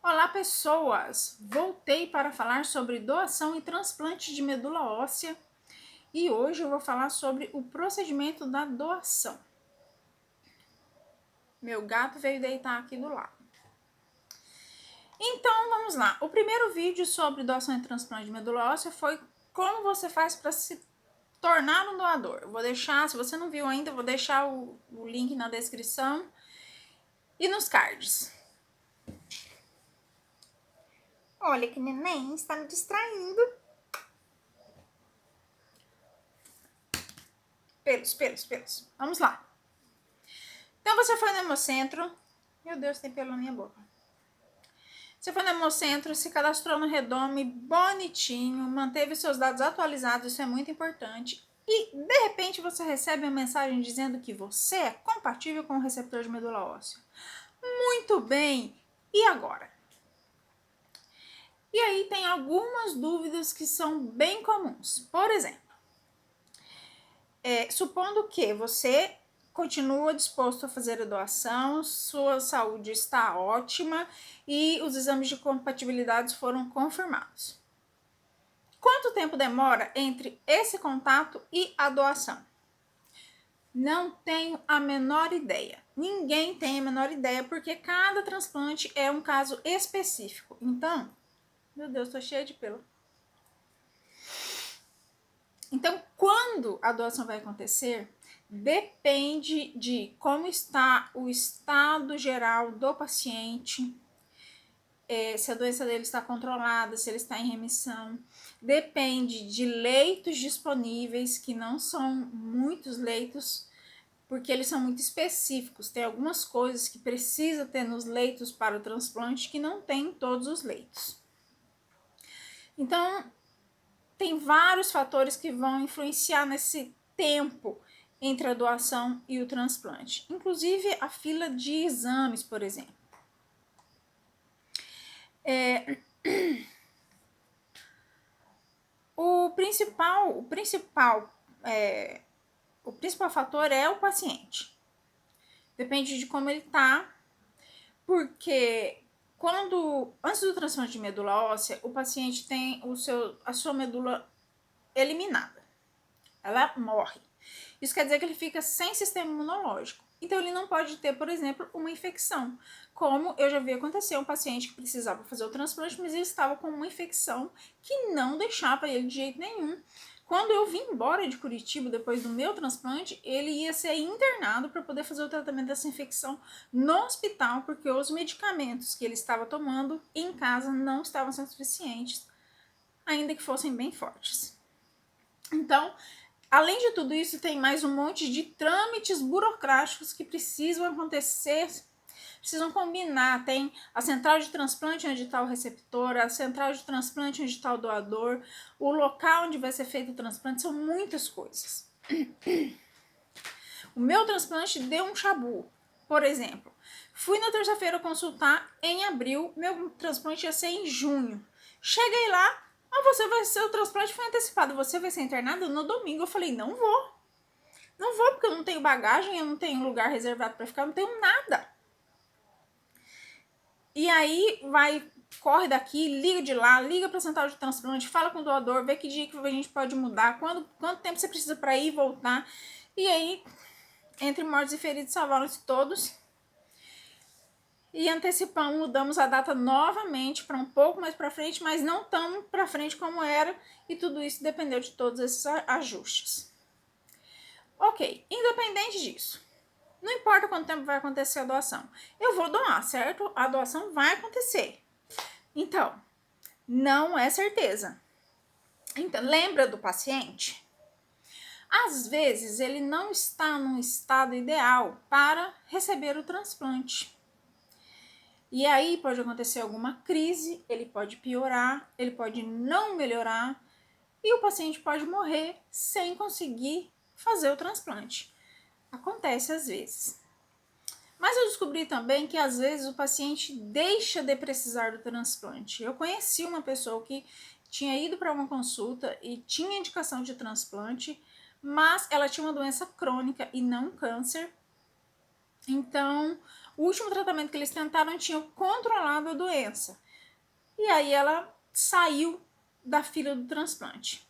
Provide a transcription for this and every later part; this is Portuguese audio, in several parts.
Olá, pessoas! Voltei para falar sobre doação e transplante de medula óssea e hoje eu vou falar sobre o procedimento da doação. Meu gato veio deitar aqui do lado. Então, vamos lá. O primeiro vídeo sobre doação e transplante de medula óssea foi como você faz para se tornar um doador. Eu vou deixar, se você não viu ainda, eu vou deixar o link na descrição e nos cards. Olha que neném está me distraindo. Pelos. Vamos lá. Então, você foi no Hemocentro. Meu Deus, tem pelo na minha boca. Você foi no Hemocentro, se cadastrou no Redome bonitinho, manteve seus dados atualizados, isso é muito importante. E, de repente, você recebe uma mensagem dizendo que você é compatível com o receptor de medula óssea. Muito bem! E agora? E aí tem algumas dúvidas que são bem comuns. Por exemplo, supondo que você continua disposto a fazer a doação, sua saúde está ótima e os exames de compatibilidade foram confirmados. Quanto tempo demora entre esse contato e a doação? Não tenho a menor ideia. Ninguém tem a menor ideia, porque cada transplante é um caso específico. Então, meu Deus, tô cheia de pelo. Então, quando a doação vai acontecer, depende de como está o estado geral do paciente, se a doença dele está controlada, se ele está em remissão. Depende de leitos disponíveis, que não são muitos leitos, porque eles são muito específicos. Tem algumas coisas que precisa ter nos leitos para o transplante que não tem em todos os leitos. Então, tem vários fatores que vão influenciar nesse tempo entre a doação e o transplante. Inclusive a fila de exames, por exemplo. O principal fator é o paciente. Depende de como ele tá, porque antes do transplante de medula óssea, o paciente tem a sua medula eliminada. Ela morre. Isso quer dizer que ele fica sem sistema imunológico. Então, ele não pode ter, por exemplo, uma infecção. Como eu já vi acontecer, um paciente que precisava fazer o transplante, mas ele estava com uma infecção que não deixava ele de jeito nenhum. Quando eu vim embora de Curitiba, depois do meu transplante, ele ia ser internado para poder fazer o tratamento dessa infecção no hospital, porque os medicamentos que ele estava tomando em casa não estavam sendo suficientes, ainda que fossem bem fortes. Então, além de tudo isso, tem mais um monte de trâmites burocráticos que precisam acontecer, precisam combinar. Tem a central de transplante onde está o receptor, a central de transplante onde está o doador, o local onde vai ser feito o transplante, são muitas coisas. O meu transplante deu um chabu, por exemplo. Fui na terça-feira consultar em abril, meu transplante ia ser em junho. Cheguei lá, o transplante foi antecipado, você vai ser internado no domingo. Eu falei, não vou porque eu não tenho bagagem, eu não tenho lugar reservado para ficar, eu não tenho nada. E aí corre daqui, liga de lá, liga para a central de transplante, fala com o doador, vê que dia que a gente pode mudar, quanto tempo você precisa para ir e voltar. E aí, entre mortos e feridos, salvaram-se todos. E antecipamos, mudamos a data novamente para um pouco mais para frente, mas não tão para frente como era, e tudo isso dependeu de todos esses ajustes. Ok, independente disso, não importa quanto tempo vai acontecer a doação, eu vou doar, certo? A doação vai acontecer. Então, não é certeza. Então, lembra do paciente? Às vezes, ele não está num estado ideal para receber o transplante. E aí pode acontecer alguma crise, ele pode piorar, ele pode não melhorar e o paciente pode morrer sem conseguir fazer o transplante. Acontece às vezes. Mas eu descobri também que às vezes o paciente deixa de precisar do transplante. Eu conheci uma pessoa que tinha ido para uma consulta e tinha indicação de transplante, mas ela tinha uma doença crônica e não câncer. Então, O último tratamento que eles tentaram tinha controlado a doença. E aí ela saiu da fila do transplante.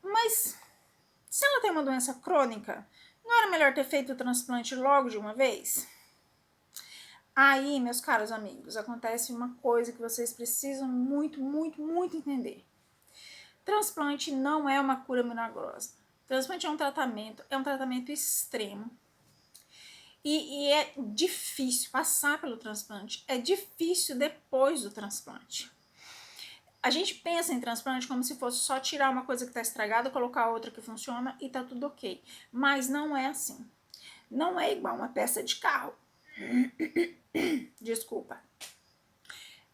Mas se ela tem uma doença crônica, não era melhor ter feito o transplante logo de uma vez? Aí, meus caros amigos, acontece uma coisa que vocês precisam muito, muito, muito entender. Transplante não é uma cura milagrosa. Transplante é um tratamento extremo. E é difícil passar pelo transplante, é difícil depois do transplante. A gente pensa em transplante como se fosse só tirar uma coisa que está estragada, colocar outra que funciona e tá tudo ok. Mas não é assim. Não é igual uma peça de carro. Desculpa.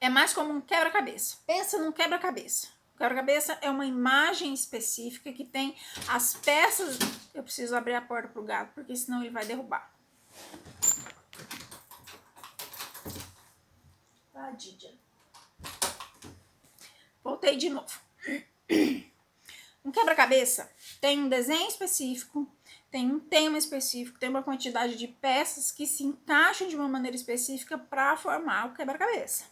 É mais como um quebra-cabeça. Pensa num quebra-cabeça. Quebra-cabeça é uma imagem específica que tem as peças... Eu preciso abrir a porta pro gato, porque senão ele vai derrubar. Tá, Didia. Voltei de novo. Um quebra-cabeça tem um desenho específico, tem um tema específico, tem uma quantidade de peças que se encaixam de uma maneira específica para formar o quebra-cabeça.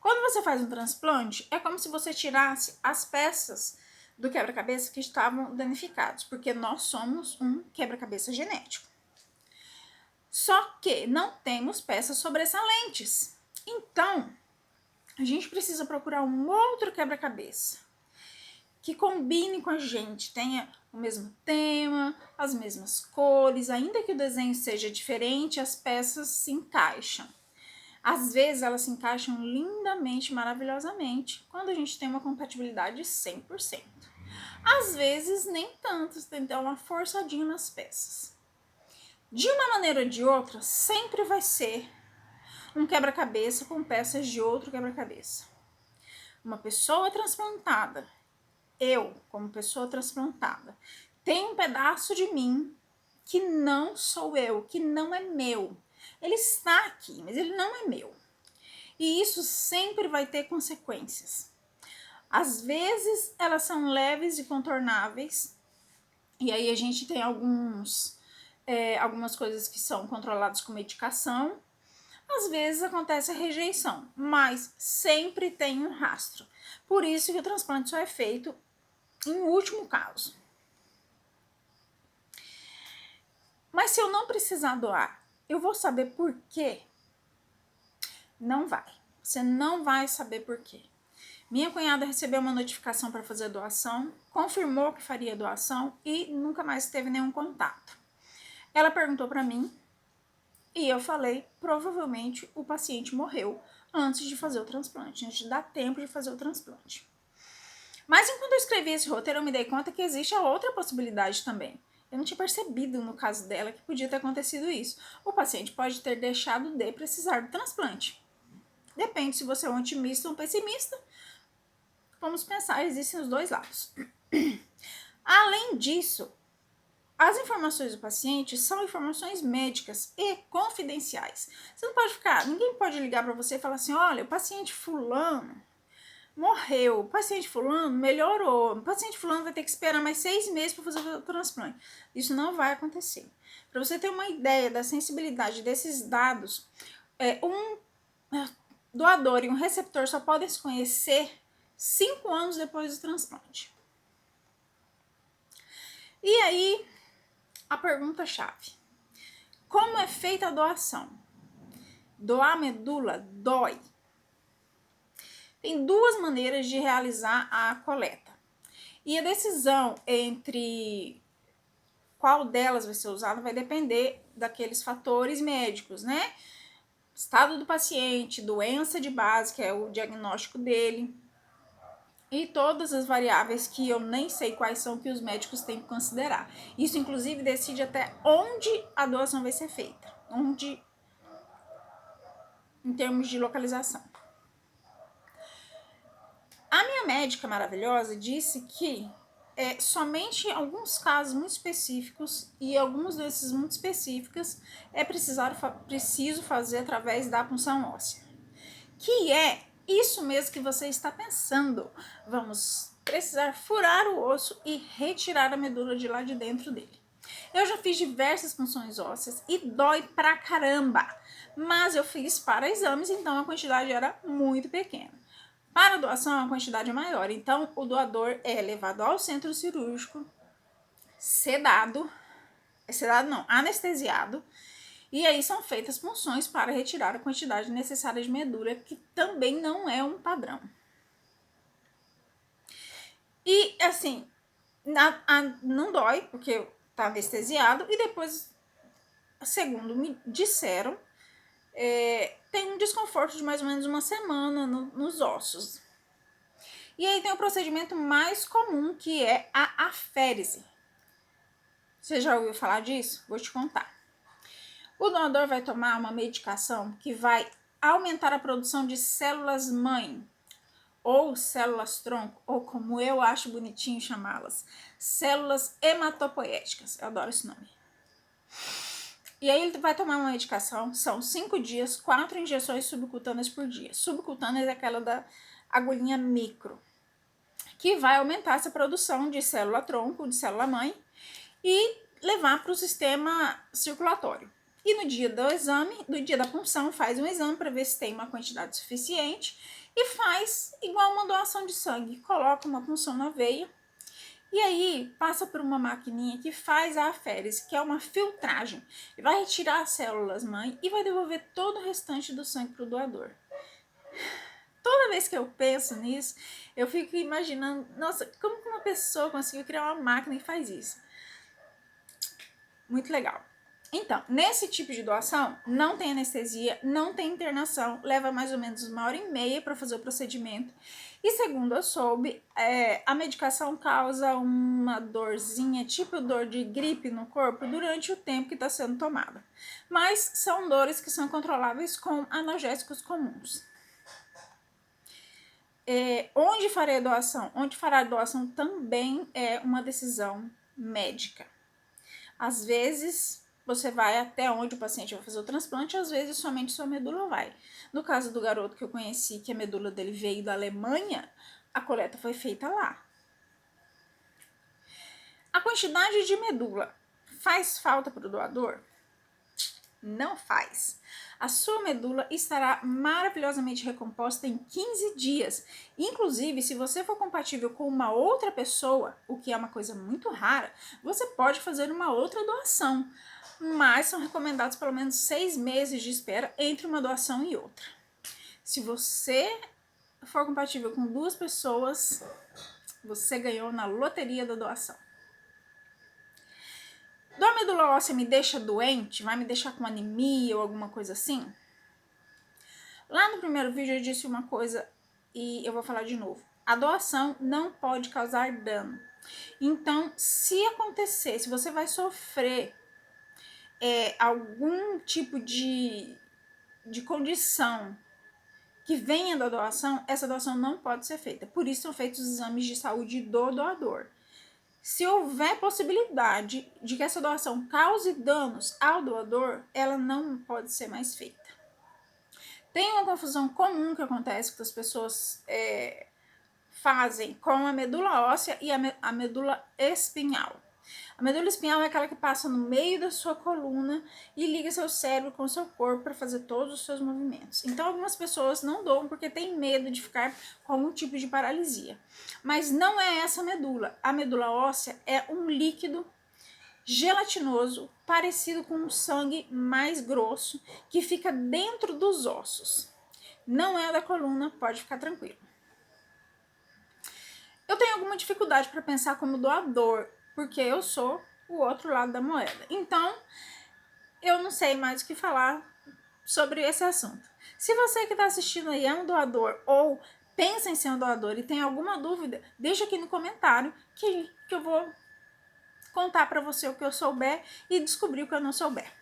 Quando você faz um transplante, é como se você tirasse as peças do quebra-cabeça que estavam danificados, porque nós somos um quebra-cabeça genético. Só que não temos peças sobressalentes. Então, a gente precisa procurar um outro quebra-cabeça que combine com a gente, tenha o mesmo tema, as mesmas cores, ainda que o desenho seja diferente, as peças se encaixam. Às vezes elas se encaixam lindamente, maravilhosamente, quando a gente tem uma compatibilidade 100%. Às vezes nem tanto, você tem que dar uma forçadinha nas peças. De uma maneira ou de outra, sempre vai ser um quebra-cabeça com peças de outro quebra-cabeça. Uma pessoa transplantada, eu, como pessoa transplantada, tenho um pedaço de mim que não sou eu, que não é meu. Ele está aqui, mas ele não é meu. E isso sempre vai ter consequências. Às vezes, elas são leves e contornáveis, e aí a gente tem algumas coisas que são controladas com medicação. Às vezes acontece a rejeição, mas sempre tem um rastro. Por isso que o transplante só é feito em último caso. Mas se eu não precisar doar, eu vou saber por quê? Não vai. Você não vai saber por quê. Minha cunhada recebeu uma notificação para fazer doação, confirmou que faria doação e nunca mais teve nenhum contato. Ela perguntou para mim e eu falei, provavelmente o paciente morreu antes de fazer o transplante, antes de dar tempo de fazer o transplante. Mas enquanto eu escrevi esse roteiro, eu me dei conta que existe a outra possibilidade também. Eu não tinha percebido no caso dela que podia ter acontecido isso. O paciente pode ter deixado de precisar do transplante. Depende se você é um otimista ou um pessimista. Vamos pensar, existem os dois lados. Além disso, as informações do paciente são informações médicas e confidenciais. Você não pode ficar, ninguém pode ligar para você e falar assim, olha, o paciente fulano morreu, o paciente fulano melhorou, o paciente fulano vai ter que esperar mais 6 meses para fazer o transplante. Isso não vai acontecer. Para você ter uma ideia da sensibilidade desses dados, um doador e um receptor só podem se conhecer 5 anos depois do transplante. E aí, a pergunta-chave. Como é feita a doação? Doar medula dói. Tem 2 maneiras de realizar a coleta. E a decisão entre qual delas vai ser usada vai depender daqueles fatores médicos, né? Estado do paciente, doença de base, que é o diagnóstico dele, e todas as variáveis que eu nem sei quais são que os médicos têm que considerar. Isso, inclusive, decide até onde a doação vai ser feita, onde, em termos de localização. A minha médica maravilhosa disse que somente em alguns casos muito específicos, e alguns desses muito específicos, é preciso fazer através da punção óssea. Que é isso mesmo que você está pensando. Vamos precisar furar o osso e retirar a medula de lá de dentro dele. Eu já fiz diversas punções ósseas e dói pra caramba, mas eu fiz para exames, então a quantidade era muito pequena. Para doação, a quantidade é maior, então o doador é levado ao centro cirúrgico, anestesiado, e aí são feitas punções para retirar a quantidade necessária de medula, que também não é um padrão. E assim, não dói, porque tá anestesiado, e depois, segundo me disseram, tem um desconforto de mais ou menos uma semana nos ossos. E aí tem o procedimento mais comum, que é a aférese. Você já ouviu falar disso? Vou te contar. O doador vai tomar uma medicação que vai aumentar a produção de células mãe, ou células tronco, ou como eu acho bonitinho chamá-las, células hematopoéticas. Eu adoro esse nome. E aí ele vai tomar uma medicação, são 5 dias, 4 injeções subcutâneas por dia. Subcutâneas é aquela da agulhinha micro, que vai aumentar essa produção de célula tronco, de célula mãe, e levar para o sistema circulatório. E no dia do exame, no dia da punção, faz um exame para ver se tem uma quantidade suficiente e faz igual uma doação de sangue. Coloca uma punção na veia e aí passa por uma maquininha que faz a aférese, que é uma filtragem. E vai retirar as células mãe e vai devolver todo o restante do sangue para o doador. Toda vez que eu penso nisso, eu fico imaginando, nossa, como que uma pessoa conseguiu criar uma máquina que faz isso? Muito legal. Então, nesse tipo de doação, não tem anestesia, não tem internação, leva mais ou menos 1h30 para fazer o procedimento. E segundo eu soube, a medicação causa uma dorzinha, tipo dor de gripe no corpo, durante o tempo que está sendo tomada. Mas são dores que são controláveis com analgésicos comuns. Onde farei a doação? Onde fará a doação também é uma decisão médica. Às vezes, você vai até onde o paciente vai fazer o transplante, às vezes somente sua medula vai. No caso do garoto que eu conheci, que a medula dele veio da Alemanha, a coleta foi feita lá. A quantidade de medula faz falta para o doador? Não faz. A sua medula estará maravilhosamente recomposta em 15 dias. Inclusive, se você for compatível com uma outra pessoa, o que é uma coisa muito rara, você pode fazer uma outra doação. Mas são recomendados pelo menos 6 meses de espera entre uma doação e outra. Se você for compatível com 2 pessoas, você ganhou na loteria da doação. Doar medula óssea me deixa doente? Vai me deixar com anemia ou alguma coisa assim? Lá no primeiro vídeo eu disse uma coisa e eu vou falar de novo. A doação não pode causar dano. Então, se acontecer, se você vai sofrer algum tipo de condição que venha da doação, essa doação não pode ser feita. Por isso são feitos os exames de saúde do doador. Se houver possibilidade de que essa doação cause danos ao doador, ela não pode ser mais feita. Tem uma confusão comum que acontece que as pessoas fazem com a medula óssea e a medula espinhal. A medula espinhal é aquela que passa no meio da sua coluna e liga seu cérebro com o seu corpo para fazer todos os seus movimentos. Então, algumas pessoas não doam porque tem medo de ficar com algum tipo de paralisia. Mas não é essa a medula. A medula óssea é um líquido gelatinoso, parecido com um sangue mais grosso, que fica dentro dos ossos. Não é da coluna, pode ficar tranquilo. Eu tenho alguma dificuldade para pensar como doador, porque eu sou o outro lado da moeda. Então, eu não sei mais o que falar sobre esse assunto. Se você que está assistindo aí é um doador ou pensa em ser um doador e tem alguma dúvida, deixa aqui no comentário que eu vou contar para você o que eu souber e descobrir o que eu não souber.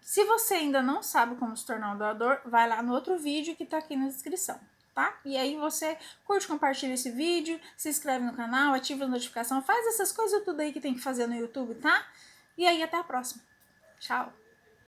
Se você ainda não sabe como se tornar um doador, vai lá no outro vídeo que tá aqui na descrição, tá? E aí você curte, compartilha esse vídeo, se inscreve no canal, ativa a notificação, faz essas coisas tudo aí que tem que fazer no YouTube, tá? E aí até a próxima. Tchau!